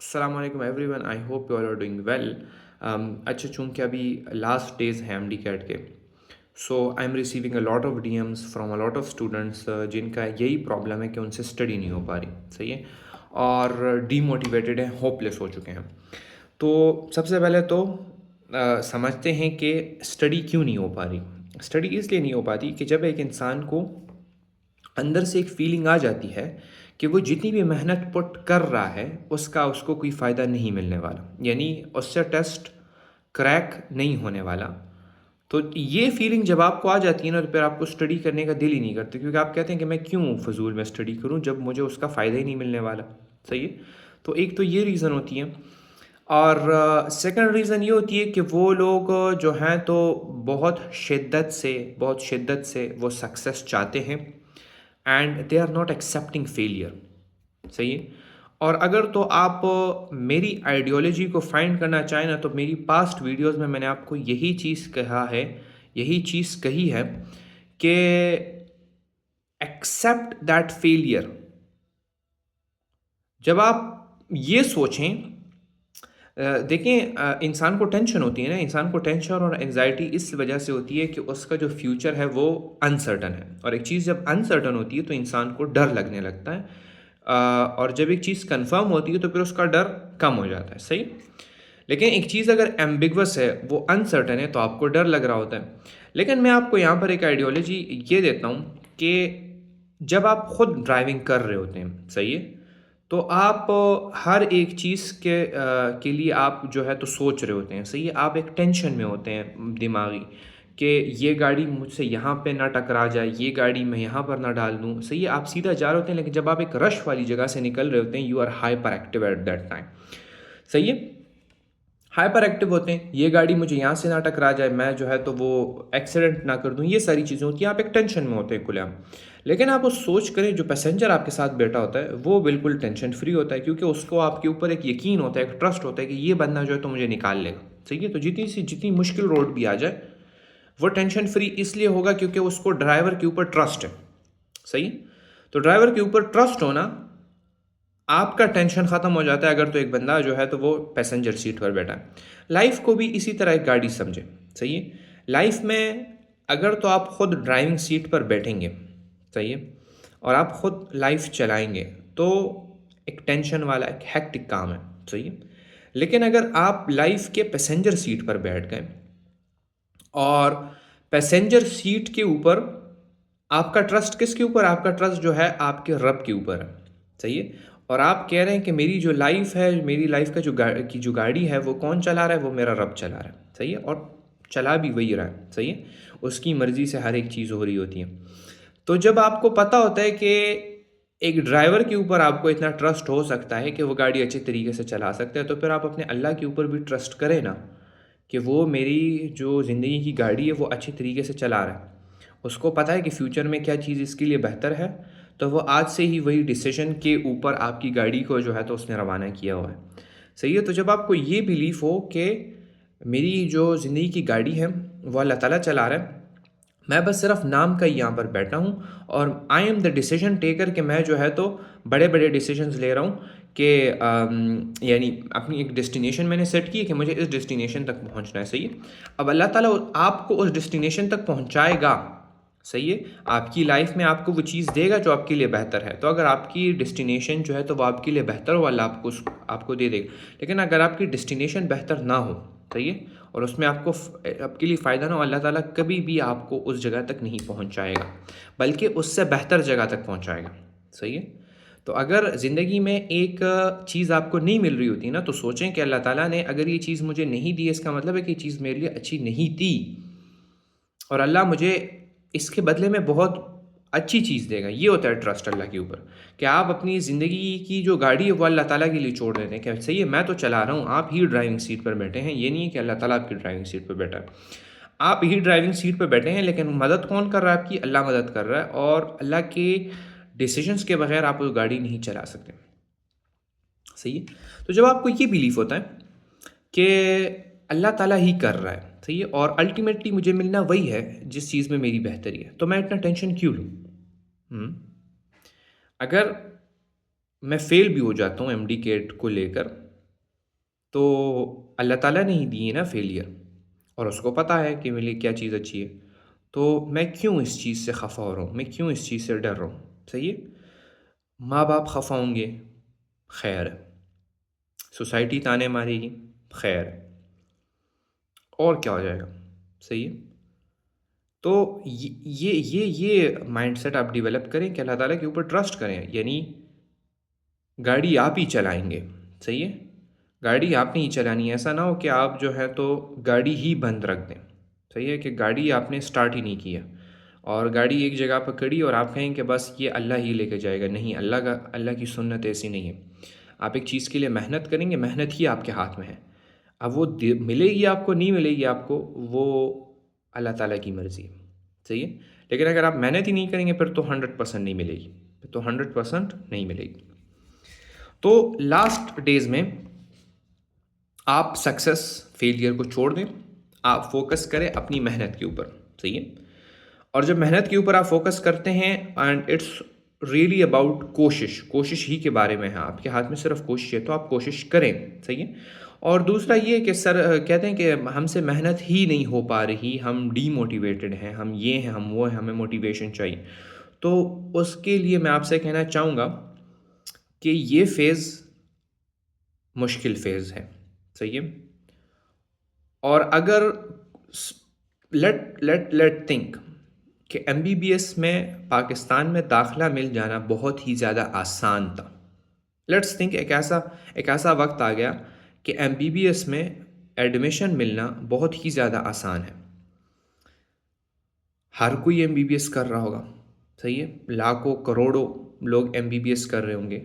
السلام علیکم everyone, I hope you all are doing well. اچھا، چونکہ ابھی لاسٹ ڈیز ہیں ایم ڈی کیٹ کے، so I am receiving a lot of DMs from a lot of students جن کا یہی پرابلم ہے کہ ان سے اسٹڈی نہیں ہو پا رہی. صحیح ہے، اور ڈی موٹیویٹیڈ ہیں، ہوپ لیس ہو چکے ہیں. تو سب سے پہلے تو سمجھتے ہیں کہ اسٹڈی کیوں نہیں ہو پا رہی. اسٹڈی اس لیے نہیں ہو پاتی کہ جب ایک انسان کو اندر سے ایک فیلنگ آ جاتی ہے کہ وہ جتنی بھی محنت پٹ کر رہا ہے اس کو کوئی فائدہ نہیں ملنے والا، یعنی اس سے ٹیسٹ کریک نہیں ہونے والا. تو یہ فیلنگ جب آپ کو آ جاتی ہے نا، تو پھر آپ کو اسٹڈی کرنے کا دل ہی نہیں کرتا، کیونکہ آپ کہتے ہیں کہ میں کیوں فضول میں اسٹڈی کروں جب مجھے اس کا فائدہ ہی نہیں ملنے والا. صحیح ہے، تو ایک تو یہ ریزن ہوتی ہے. اور سیکنڈ ریزن یہ ہوتی ہے کہ وہ لوگ جو ہیں تو بہت شدت سے وہ سکسیس چاہتے ہیں، and they are not accepting failure. صحیح ہے. اور اگر تو آپ میری آئیڈیالوجی کو فائنڈ کرنا چاہیں نا، تو میری پاسٹ ویڈیوز میں نے آپ کو یہی چیز کہی ہے کہ ایکسیپٹ دیٹ فیلئر. جب آپ یہ سوچیں، دیکھیں، انسان کو ٹینشن ہوتی ہے نا، انسان کو ٹینشن اور انزائٹی اس وجہ سے ہوتی ہے کہ اس کا جو فیوچر ہے وہ انسرٹن ہے، اور ایک چیز جب انسرٹن ہوتی ہے تو انسان کو ڈر لگنے لگتا ہے، اور جب ایک چیز کنفرم ہوتی ہے تو پھر اس کا ڈر کم ہو جاتا ہے. صحیح. لیکن ایک چیز اگر ایمبیگوس ہے، وہ انسرٹن ہے، تو آپ کو ڈر لگ رہا ہوتا ہے. لیکن میں آپ کو یہاں پر ایک آئیڈیالوجی یہ دیتا ہوں کہ جب آپ خود ڈرائیونگ کر رہے ہوتے ہیں، صحیح ہے، تو آپ ہر ایک چیز کے لیے آپ جو ہے تو سوچ رہے ہوتے ہیں. صحیح ہے، آپ ایک ٹینشن میں ہوتے ہیں دماغی کہ یہ گاڑی مجھ سے یہاں پہ نہ ٹکرا جائے، یہ گاڑی میں یہاں پر نہ ڈال دوں. صحیح ہے، آپ سیدھا جا رہے ہوتے ہیں، لیکن جب آپ ایک رش والی جگہ سے نکل رہے ہوتے ہیں، you are hyperactive at that time. صحیح ہے، ہائپر ایکٹیو ہوتے ہیں، یہ گاڑی مجھے یہاں سے نہ ٹکرا جائے، میں جو ہے تو وہ ایکسیڈنٹ نہ کر دوں، یہ ساری چیزیں ہوتی ہیں. آپ ایک ٹینشن میں ہوتے ہیں کھلے عام. لیکن آپ اس سوچ کریں، جو پیسنجر آپ کے ساتھ بیٹھا ہوتا ہے وہ بالکل ٹینشن فری ہوتا ہے، کیونکہ اس کو آپ کے اوپر ایک یقین ہوتا ہے، ایک ٹرسٹ ہوتا ہے کہ یہ بندہ جو ہے تو مجھے نکال لے گا. صحیح ہے، تو جتنی مشکل روڈ بھی آ جائے وہ ٹینشن فری اس لیے ہوگا کیونکہ اس کو ڈرائیور کے اوپر ٹرسٹ ہے. صحیح. تو ڈرائیور کے اوپر ٹرسٹ ہونا، آپ کا ٹینشن ختم ہو جاتا ہے اگر تو ایک بندہ جو ہے تو وہ پیسنجر سیٹ پر بیٹھا ہے. لائف کو بھی اسی طرح ایک گاڑی سمجھے. صحیح ہے، لائف میں اگر تو آپ خود ڈرائیونگ سیٹ پر بیٹھیں گے، صحیح ہے، اور آپ خود لائف چلائیں گے تو ایک ٹینشن والا ایک ہیکٹک کام ہے. صحیح ہے. لیکن اگر آپ لائف کے پیسنجر سیٹ پر بیٹھ گئے اور پیسنجر سیٹ کے اوپر آپ کا ٹرسٹ کس کے اوپر؟ آپ کا ٹرسٹ جو ہے آپ کے رب کے اوپر ہے. صحیح ہے، اور آپ کہہ رہے ہیں کہ میری جو لائف ہے، میری لائف کا جو گاڑی ہے وہ کون چلا رہا ہے؟ وہ میرا رب چلا رہا ہے. صحیح ہے، اور چلا بھی وہی رہا ہے. صحیح ہے، اس کی مرضی سے ہر ایک چیز ہو رہی ہوتی ہے. تو جب آپ کو پتہ ہوتا ہے کہ ایک ڈرائیور کے اوپر آپ کو اتنا ٹرسٹ ہو سکتا ہے کہ وہ گاڑی اچھے طریقے سے چلا سکتا ہے، تو پھر آپ اپنے اللہ کے اوپر بھی ٹرسٹ کریں نا کہ وہ میری جو زندگی کی گاڑی ہے وہ اچھے طریقے سے چلا رہا ہے. اس کو پتہ ہے کہ فیوچر میں کیا چیز اس کے لیے بہتر ہے، تو وہ آج سے ہی وہی ڈیسیژن کے اوپر آپ کی گاڑی کو جو ہے تو اس نے روانہ کیا ہوا ہے. صحیح ہے، تو جب آپ کو یہ بیلیف ہو کہ میری جو زندگی کی گاڑی ہے وہ اللہ تعالیٰ چلا رہا ہے، میں بس صرف نام کا ہی یہاں پر بیٹھا ہوں، اور I am the decision taker کہ میں جو ہے تو بڑے بڑے ڈیسیژنز لے رہا ہوں کہ یعنی اپنی ایک ڈیسٹینیشن میں نے سیٹ کی ہے کہ مجھے اس ڈیسٹینیشن تک پہنچنا ہے. صحیح ہے، اب اللہ تعالیٰ آپ کو اس ڈیسٹینیشن تک پہنچائے گا. صحیح ہے، آپ کی لائف میں آپ کو وہ چیز دے گا جو آپ کے لیے بہتر ہے. تو اگر آپ کی ڈیسٹینیشن جو ہے تو وہ آپ کے لیے بہتر ہو، اللہ آپ کو دے دے گا. لیکن اگر آپ کی ڈیسٹینیشن بہتر نہ ہو، صحیح ہے، اور اس میں آپ کے لیے فائدہ نہ ہو، اللہ تعالیٰ کبھی بھی آپ کو اس جگہ تک نہیں پہنچائے گا، بلکہ اس سے بہتر جگہ تک پہنچائے گا. صحیح ہے. تو اگر زندگی میں ایک چیز آپ کو نہیں مل رہی ہوتی نا، تو سوچیں کہ اللہ تعالیٰ نے اگر یہ چیز مجھے نہیں دی، اس کا مطلب ہے کہ یہ چیز میرے لیے اچھی نہیں تھی، اور اللہ مجھے اس کے بدلے میں بہت اچھی چیز دے گا. یہ ہوتا ہے ٹرسٹ اللہ کے اوپر، کہ آپ اپنی زندگی کی جو گاڑی ہے وہ اللہ تعالیٰ کے لیے چھوڑ دیتے ہیں کہ صحیح ہے، میں تو چلا رہا ہوں، آپ ہی ڈرائیونگ سیٹ پر بیٹھے ہیں. یہ نہیں ہے کہ اللہ تعالیٰ آپ کی ڈرائیونگ سیٹ پر بیٹھا ہے، آپ ہی ڈرائیونگ سیٹ پہ بیٹھے ہیں، لیکن مدد کون کر رہا ہے آپ کی؟ اللہ مدد کر رہا ہے، اور اللہ کے ڈیسیژنس کے بغیر آپ وہ گاڑی نہیں چلا سکتے. صحیح ہے. تو جب آپ کو یہ بیلیف ہوتا ہے کہ اللہ تعالیٰ ہی کر رہا ہے، صحیح ہے، اور الٹیمیٹلی مجھے ملنا وہی ہے جس چیز میں میری بہتری ہے، تو میں اتنا ٹینشن کیوں لوں؟ اگر میں فیل بھی ہو جاتا ہوں ایم ڈی کیٹ کو لے کر، تو اللہ تعالیٰ نے ہی دی ہے نا فیلئر، اور اس کو پتہ ہے کہ میرے لیے کیا چیز اچھی ہے، تو میں کیوں اس چیز سے خفا ہو رہا ہوں، میں کیوں اس چیز سے ڈر رہا ہوں؟ صحیح ہے؟ ماں باپ خفا ہوں گے، خیر ہے، سوسائٹی تانے مارے گی، خیر ہے، اور کیا ہو جائے گا؟ صحیح ہے؟ تو یہ مائنڈ سیٹ آپ ڈیولپ کریں کہ اللہ تعالیٰ کے اوپر ٹرسٹ کریں، یعنی گاڑی آپ ہی چلائیں گے، صحیح ہے؟ گاڑی آپ نے ہی چلانی ہے، ایسا نہ ہو کہ آپ جو ہے تو گاڑی ہی بند رکھ دیں، صحیح ہے؟ کہ گاڑی آپ نے سٹارٹ ہی نہیں کیا اور گاڑی ایک جگہ پہ کھڑی اور آپ کہیں کہ بس یہ اللہ ہی لے کے جائے گا، نہیں، اللہ کی سنت ایسی نہیں ہے۔ آپ ایک چیز کے لیے محنت کریں گے، محنت ہی آپ کے ہاتھ میں ہے، اب وہ ملے گی آپ کو نہیں ملے گی آپ کو، وہ اللہ تعالیٰ کی مرضی ہے، صحیح ہے؟ لیکن اگر آپ محنت ہی نہیں کریں گے پھر تو 100% نہیں ملے گی، پھر تو 100% نہیں ملے گی۔ تو لاسٹ ڈیز میں آپ سکسیس فیلئر کو چھوڑ دیں، آپ فوکس کریں اپنی محنت کے اوپر، صحیح ہے؟ اور جب محنت کے اوپر آپ فوکس کرتے ہیں اینڈ اٹس ریئلی اباؤٹ کوشش ہی کے بارے میں ہے، آپ کے ہاتھ میں صرف کوشش ہے تو آپ کوشش کریں، صحیح ہے؟ اور دوسرا یہ کہ سر کہتے ہیں کہ ہم سے محنت ہی نہیں ہو پا رہی، ہم ڈی موٹیویٹڈ ہیں، ہم یہ ہیں، ہم وہ ہیں، ہمیں موٹیویشن چاہیے، تو اس کے لیے میں آپ سے کہنا چاہوں گا کہ یہ فیز مشکل فیز ہے، صحیح ہے؟ اور اگر لیٹ تھنک کہ ایم بی بی ایس میں پاکستان میں داخلہ مل جانا بہت ہی زیادہ آسان تھا، لیٹس تھنک ایک ایسا وقت آ گیا کہ ایم بی بی ایس میں ایڈمیشن ملنا بہت ہی زیادہ آسان ہے، ہر کوئی ایم بی بی ایس کر رہا ہوگا، صحیح ہے؟ لاکھوں کروڑوں لوگ ایم بی بی ایس کر رہے ہوں گے،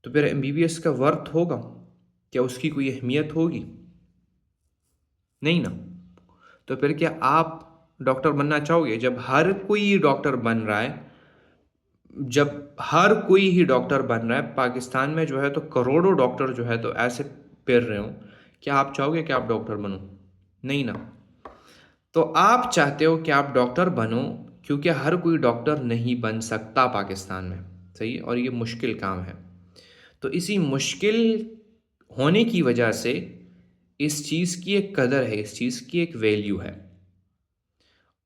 تو پھر ایم بی بی ایس کا ورتھ ہوگا کیا؟ اس کی کوئی اہمیت ہوگی؟ نہیں نا؟ تو پھر کیا آپ ڈاکٹر بننا چاہو گے؟ جب ہر کوئی ڈاکٹر بن رہا ہے، جب ہر کوئی ہی ڈاکٹر بن رہا ہے پاکستان میں جو ہے تو کروڑوں ڈاکٹر جو ہے تو ایسے پھر رہے ہوں، کیا آپ چاہو گے کہ آپ ڈاکٹر بنو؟ نہیں نا؟ تو آپ چاہتے ہو کہ آپ ڈاکٹر بنو کیونکہ ہر کوئی ڈاکٹر نہیں بن سکتا پاکستان میں، صحیح؟ اور یہ مشکل کام ہے، تو اسی مشکل ہونے کی وجہ سے اس چیز کی ایک قدر ہے، اس چیز کی ایک ویلیو ہے،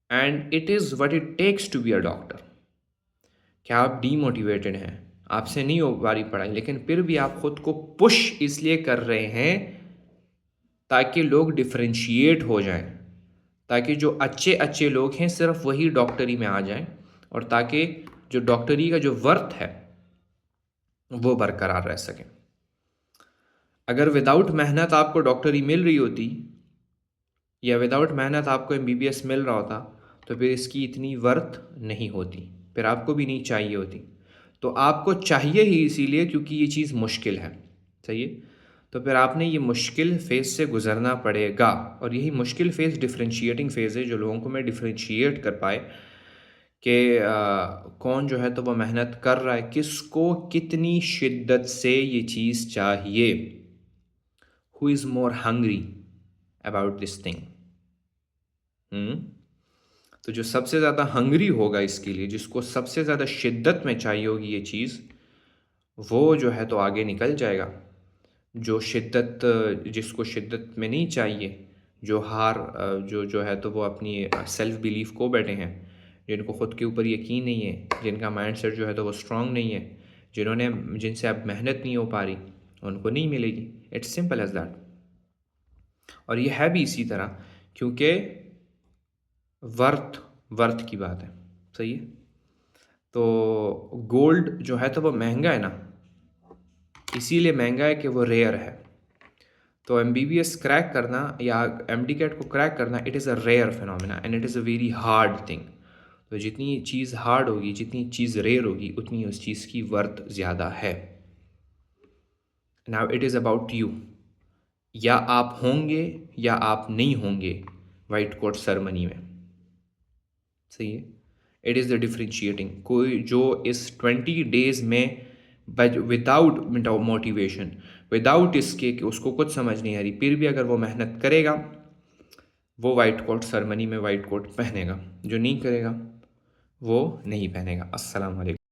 and it is what it takes to be a doctor. کیا آپ ڈی موٹیویٹڈ ہیں، آپ سے نہیں ہو پا رہی پڑھائی، لیکن پھر بھی آپ خود کو پش اس لیے کر رہے ہیں تاکہ لوگ ڈفرینشیٹ ہو جائیں، تاکہ جو اچھے لوگ ہیں صرف وہی ڈاکٹری میں آ جائیں، اور تاکہ جو ڈاکٹری کا جو ورتھ ہے وہ برقرار رہ سکے۔ اگر وداؤٹ محنت آپ کو ڈاکٹری مل رہی ہوتی یا وداؤٹ محنت آپ کو ایم بی بی ایس مل رہا ہوتا تو پھر اس کی اتنی ورتھ نہیں ہوتی، پھر آپ کو بھی نہیں چاہیے ہوتی، تو آپ کو چاہیے ہی اسی لیے کیونکہ یہ چیز مشکل ہے، صحیح ہے؟ تو پھر آپ نے یہ مشکل فیز سے گزرنا پڑے گا، اور یہی مشکل فیز ڈفرینشیٹنگ فیز ہے جو لوگوں کو میں ڈفرینشیٹ کر پائے کہ کون جو ہے تو وہ محنت کر رہا ہے، کس کو کتنی شدت سے یہ چیز چاہیے، who is more hungry about this thing۔ تو جو سب سے زیادہ ہنگری ہوگا اس کے لیے، جس کو سب سے زیادہ شدت میں چاہیے ہوگی یہ چیز، وہ جو ہے تو آگے نکل جائے گا۔ جس کو شدت میں نہیں چاہیے، جو ہے تو وہ اپنی سیلف بیلیف کو بیٹھے ہیں، جن کو خود کے اوپر یقین نہیں ہے، جن کا مائنڈ سیٹ جو ہے تو وہ اسٹرانگ نہیں ہے، جن سے اب محنت نہیں ہو پا رہی، ان کو نہیں ملے گی۔ It's simple as that. اور یہ ہے بھی اسی طرح کیونکہ ورتھ کی بات ہے، صحیح ہے؟ تو گولڈ جو ہے تو وہ مہنگا ہے نا، اسی لیے مہنگا ہے کہ وہ ریئر ہے، تو M B B S crack کرنا یا ایم ڈی کیٹ کو کریک کرنا it is a rare phenomena and it is a very hard thing. تو جتنی چیز ہارڈ ہوگی، جتنی چیز ریئر ہوگی، اتنی اس چیز کی ورتھ زیادہ ہے۔ Now it is about you, یا آپ ہوں گے یا آپ نہیں ہوں گے وائٹ کوٹ سرمنی میں، صحیح ہے؟ It is the differentiating. کوئی جو اس 20 days میں وداؤٹ موٹیویشن، وداؤٹ اس کے کہ اس کو کچھ سمجھ نہیں آ رہی، پھر بھی اگر وہ محنت کرے گا وہ وائٹ کوٹ سرمنی میں وائٹ کوٹ پہنے گا، جو نہیں کرے گا وہ نہیں پہنے گا۔ السلام علیکم۔